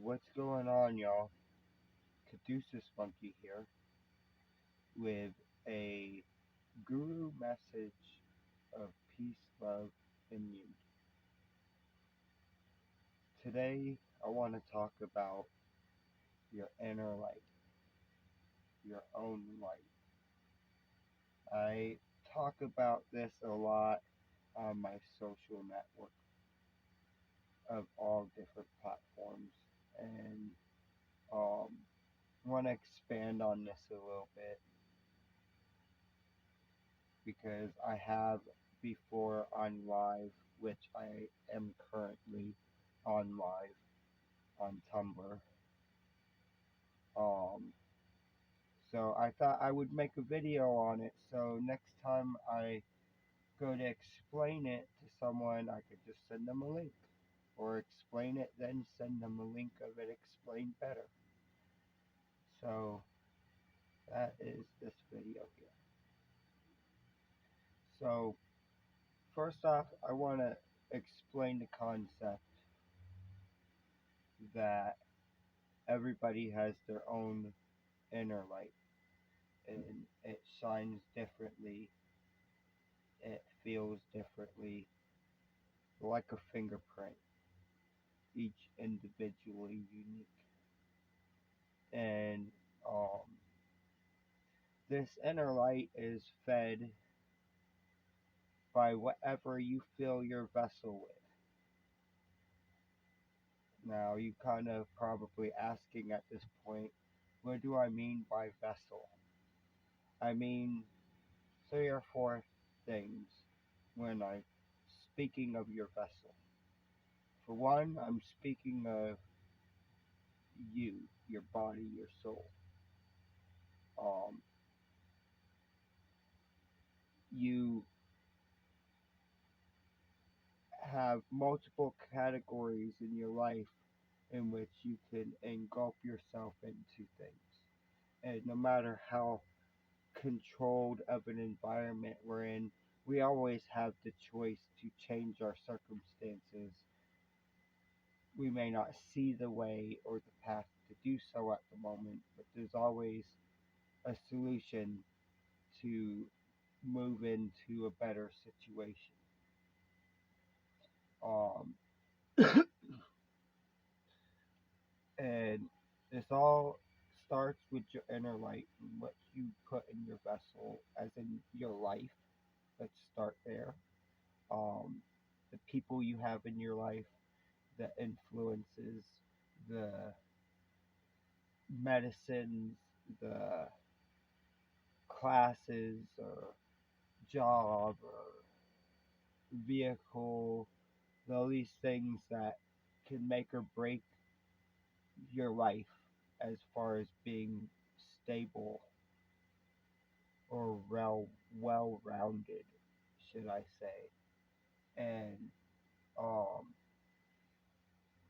What's going on, y'all? Caduceus Monkey here with a guru message of peace, love, and unity. Today, I want to talk about your inner light, your own light. I talk about this a lot on my social network of all different platforms, and um, want to expand on this a little bit because I have before on live, which I am currently on live on Tumblr. Um, so I thought I would make a video on it. So next time I go to explain it to someone, I could just send them a link, or explain it, then send them a link of it explained better. So that is this video here. So first off, I want to explain the concept that everybody has their own inner light, and it shines differently, it feels differently, like a fingerprint, each individually unique. And um, this inner light is fed by whatever you fill your vessel with. Now, you kind of probably asking at this point, what do I mean by vessel? I mean three or four things when I'm speaking of your vessel. For one, I'm speaking of you, your body, your soul. Um, you have multiple categories in your life in which you can engulf yourself into things. And no matter how controlled of an environment we're in, we always have the choice to change our circumstances. We may not see the way or the path to do so at the moment, but there's always a solution to move into a better situation. Um, and this all starts with your inner light and what you put in your vessel, as in your life. Let's start there. Um, the people you have in your life, the influences, the medicines, the classes, or job, or vehicle, all these things that can make or break your life as far as being stable or well rounded, should I say. And um,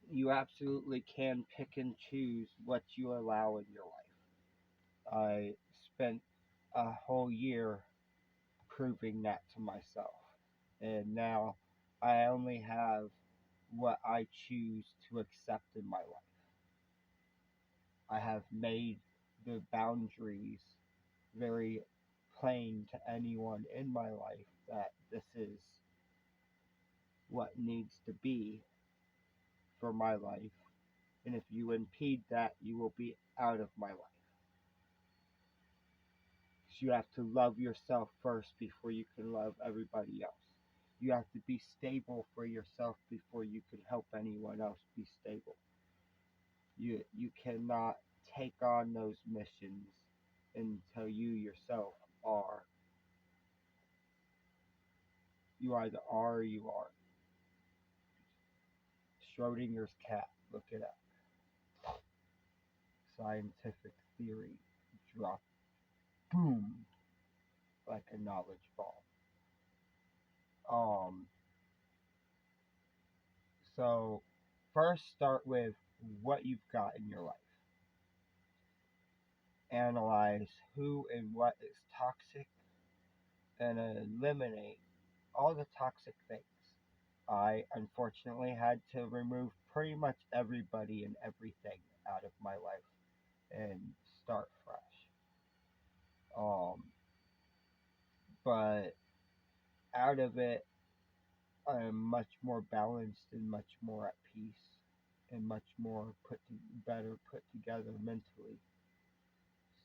you absolutely can pick and choose what you allow in your life. I spent a whole year proving that to myself. And now I only have what I choose to accept in my life. I have made the boundaries very plain to anyone in my life that this is what needs to be for my life. And if you impede that, you will be out of my life. So you have to love yourself first before you can love everybody else. You have to be stable for yourself before you can help anyone else be stable. You cannot take on those missions until you yourself are. You either are or you aren't. Schrodinger's cat, look it up. Scientific theory drop, boom, like a knowledge bomb. Um, so first start with what you've got in your life. Analyze who and what is toxic and eliminate all the toxic things. I unfortunately had to remove pretty much everybody and everything out of my life and start fresh. Um, but out of it, I'm much more balanced and much more at peace and much more better put together mentally.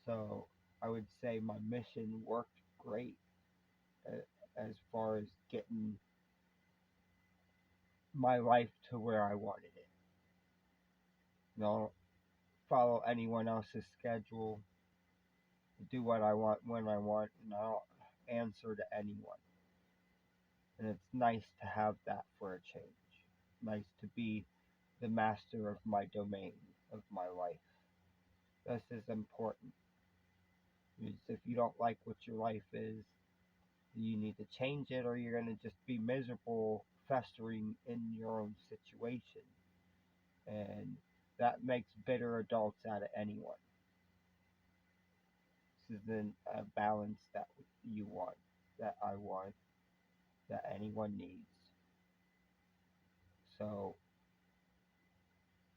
So I would say my mission worked great as far as getting my life to where I wanted it. Don't follow anyone else's schedule, do what I want when I want, and I don't answer to anyone. And it's nice to have that for a change. Nice to be the master of my domain, of my life. This is important. Because if you don't like what your life is, you need to change it or you're going to just be miserable, festering in your own situation. And that makes bitter adults out of anyone. This isn't a balance that you want, that I want, that anyone needs. So,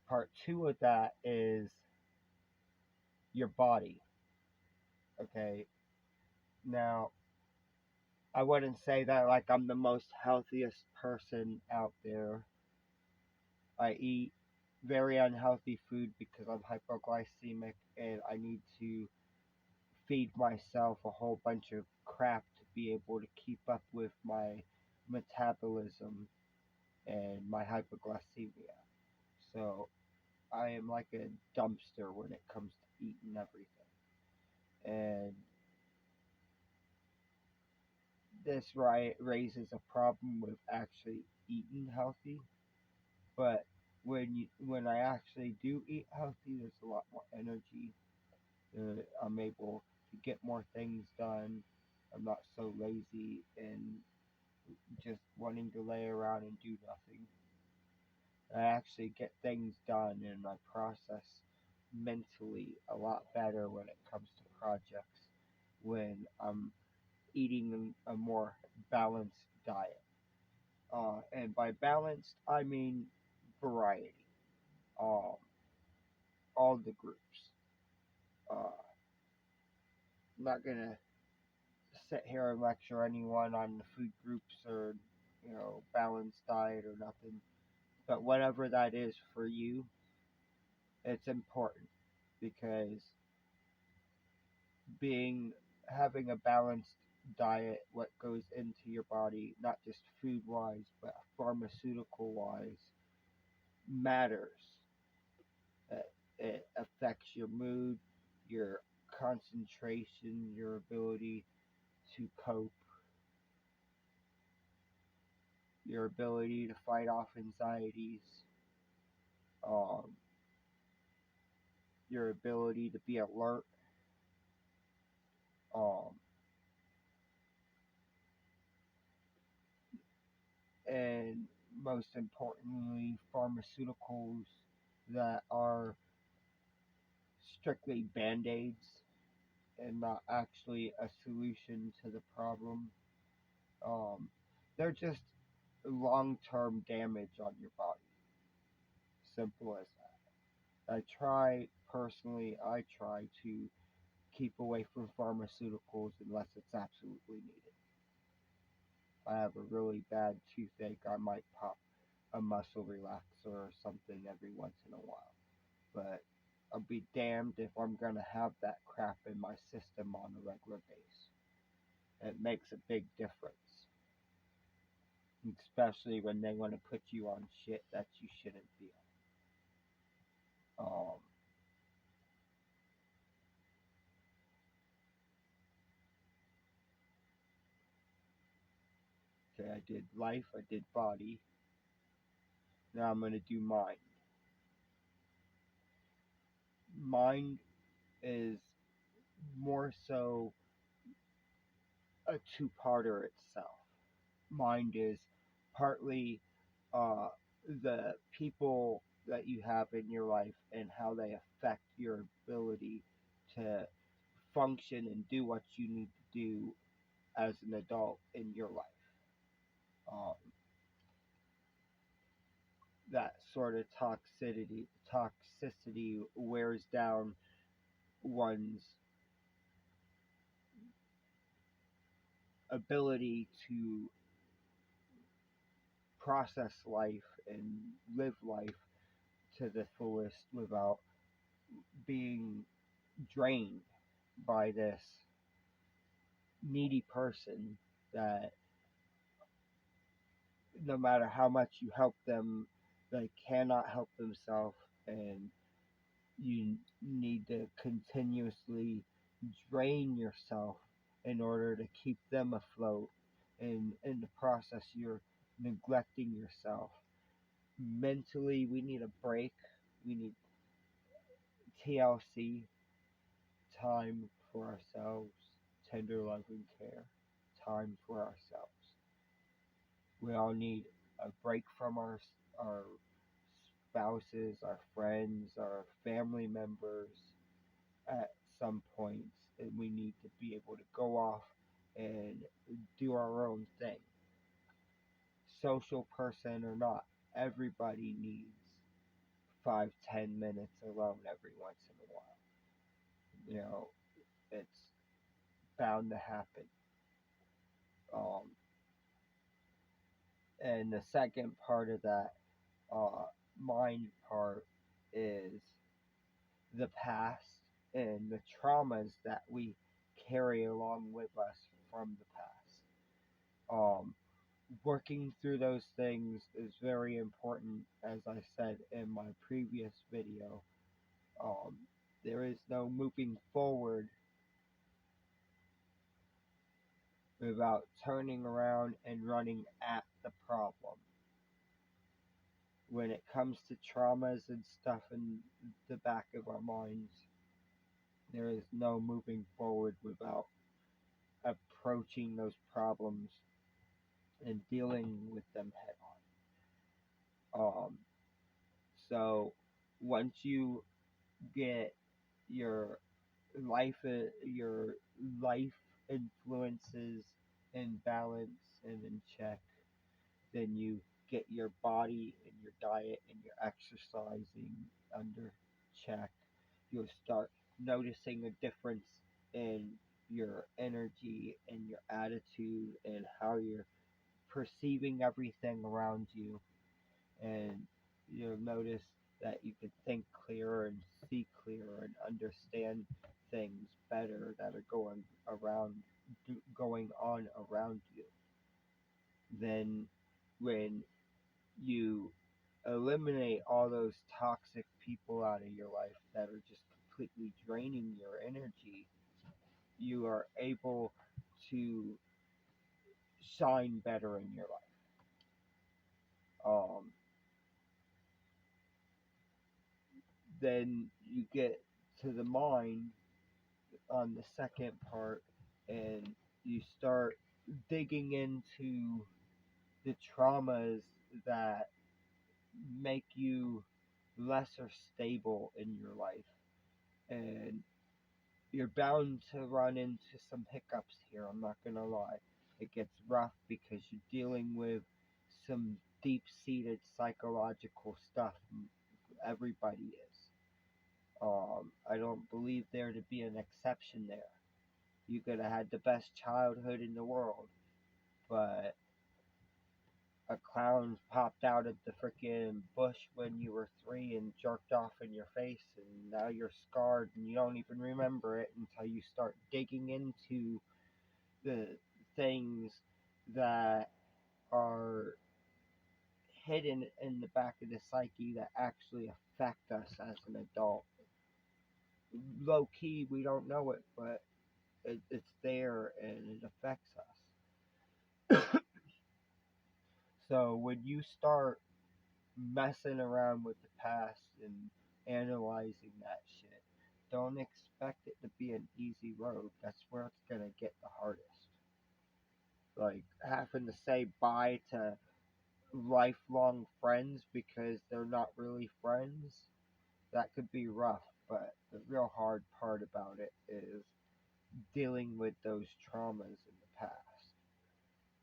part two of that is your body. Okay, now I wouldn't say that like I'm the most healthiest person out there. I eat very unhealthy food because I'm hypoglycemic and I need to feed myself a whole bunch of crap to be able to keep up with my metabolism and my hypoglycemia. So I am like a dumpster when it comes to eating everything. And this raises a problem with actually eating healthy. But when I actually do eat healthy, there's a lot more energy. I'm able to get more things done. I'm not so lazy and just wanting to lay around and do nothing. I actually get things done and I process mentally a lot better when it comes to projects when I'm eating a more balanced diet. And by balanced, I mean variety. Um, all the groups. I'm not gonna sit here and lecture anyone on the food groups or balanced diet or nothing. But whatever that is for you, it's important because being having a balanced diet, what goes into your body, not just food wise, but pharmaceutical wise, matters. It affects your mood, your concentration, your ability to cope, your ability to fight off anxieties, um, your ability to be alert, um, and most importantly, pharmaceuticals that are strictly band aids and not actually a solution to the problem. Um, they're just long term damage on your body. Simple as that. I try to keep away from pharmaceuticals unless it's absolutely needed. If I have a really bad toothache, I might pop a muscle relaxer or something every once in a while. But I'll be damned if I'm gonna have that crap in my system on a regular basis. It makes a big difference, especially when they want to put you on shit that you shouldn't be on. Okay, I did life, I did body. Now I'm gonna do mind. Mind is more so a two-parter itself. Mind is partly uh, the people that you have in your life and how they affect your ability to function and do what you need to do as an adult in your life. Um, that sort of toxicity wears down one's ability to process life and live life to the fullest without being drained by this needy person that no matter how much you help them, they cannot help themselves, and you need to continuously drain yourself in order to keep them afloat. And in the process, you're neglecting yourself. Mentally, we need a break. We need TLC, time for ourselves, tender love and care, time for ourselves. We all need a break from our spouses, our friends, our family members at some points, and we need to be able to go off and do our own thing. Social person or not, everybody needs 5-10 minutes alone every once in a while. You know, it's bound to happen. Um, and the second part of that mind part is the past and the traumas that we carry along with us from the past. Working through those things is very important, as I said in my previous video. Um, there is no moving forward without turning around and running at the problem. When it comes to traumas and stuff in the back of our minds, there is no moving forward without approaching those problems and dealing with them head on. So once you get your your life influences in balance and in check, then you get your body and your diet and your exercising under check. You'll start noticing a difference in your energy and your attitude and how you're perceiving everything around you, and you'll notice that you can think clearer and see clearer and understand things better that are going on around you. Then when you eliminate all those toxic people out of your life that are just completely draining your energy, you are able to shine better in your life. Then you get to the mind on the second part, and you start digging into the traumas that make you lesser stable in your life. And you're bound to run into some hiccups here, I'm not gonna lie. It gets rough because you're dealing with some deep seated psychological stuff. Everybody is. I don't believe there to be an exception there. You could have had the best childhood in the world, but a clown popped out of the freaking bush when you were 3 and jerked off in your face, and now you're scarred and you don't even remember it until you start digging into the things that are hidden in the back of the psyche that actually affect us as an adult. Low key, we don't know it, but it's there and it affects us. So when you start messing around with the past and analyzing that shit, don't expect it to be an easy road. That's where it's gonna get the hardest. Like having to say bye to lifelong friends because they're not really friends, that could be rough. But the real hard part about it is dealing with those traumas in the past.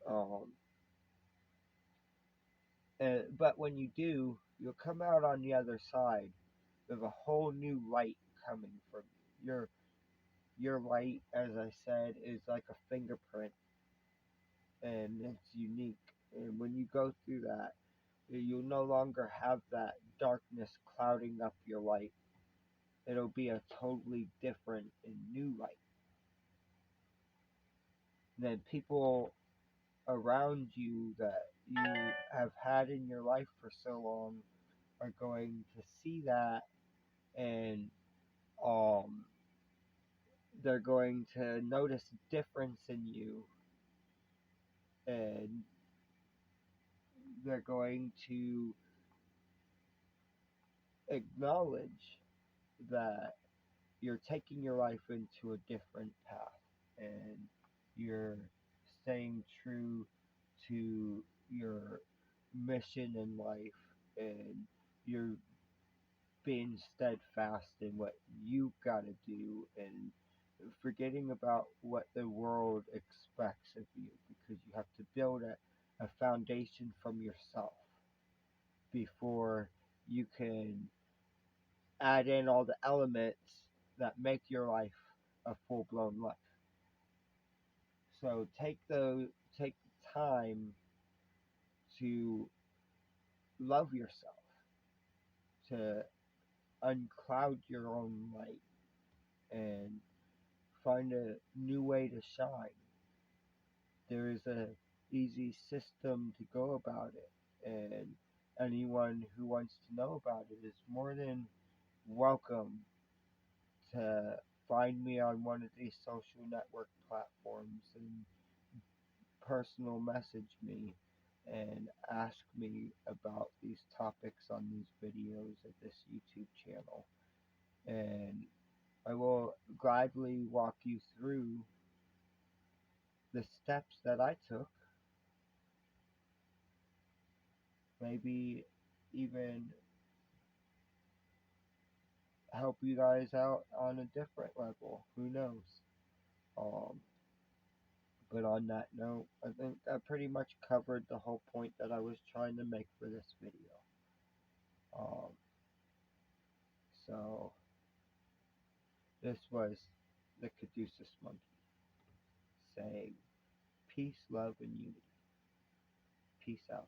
Um, But when you do, you'll come out on the other side with a whole new light coming from you. Your light, as I said, is like a fingerprint, and it's unique. And when you go through that, you'll no longer have that darkness clouding up your light. It'll be a totally different and new light. And then people around you that you have had in your life for so long are going to see that, and um they're going to notice a difference in you, and they're going to acknowledge that you're taking your life into a different path, and you're staying true to your mission in life, and you're being steadfast in what you gotta do, and forgetting about what the world expects of you, because you have to build a foundation from yourself before you can add in all the elements that make your life a full blown life. So take the time to love yourself, to uncloud your own light, and find a new way to shine. There is a easy system to go about it, and anyone who wants to know about it is more than welcome to find me on one of these social network platforms and personal message me and ask me about these topics on these videos at this YouTube channel. And I will gladly walk you through the steps that I took, maybe even help you guys out on a different level. Who knows? Um, but on that note, I think I pretty much covered the whole point that I was trying to make for this video. Um, so this was the Caduceus Monkey saying peace, love, and unity. Peace out.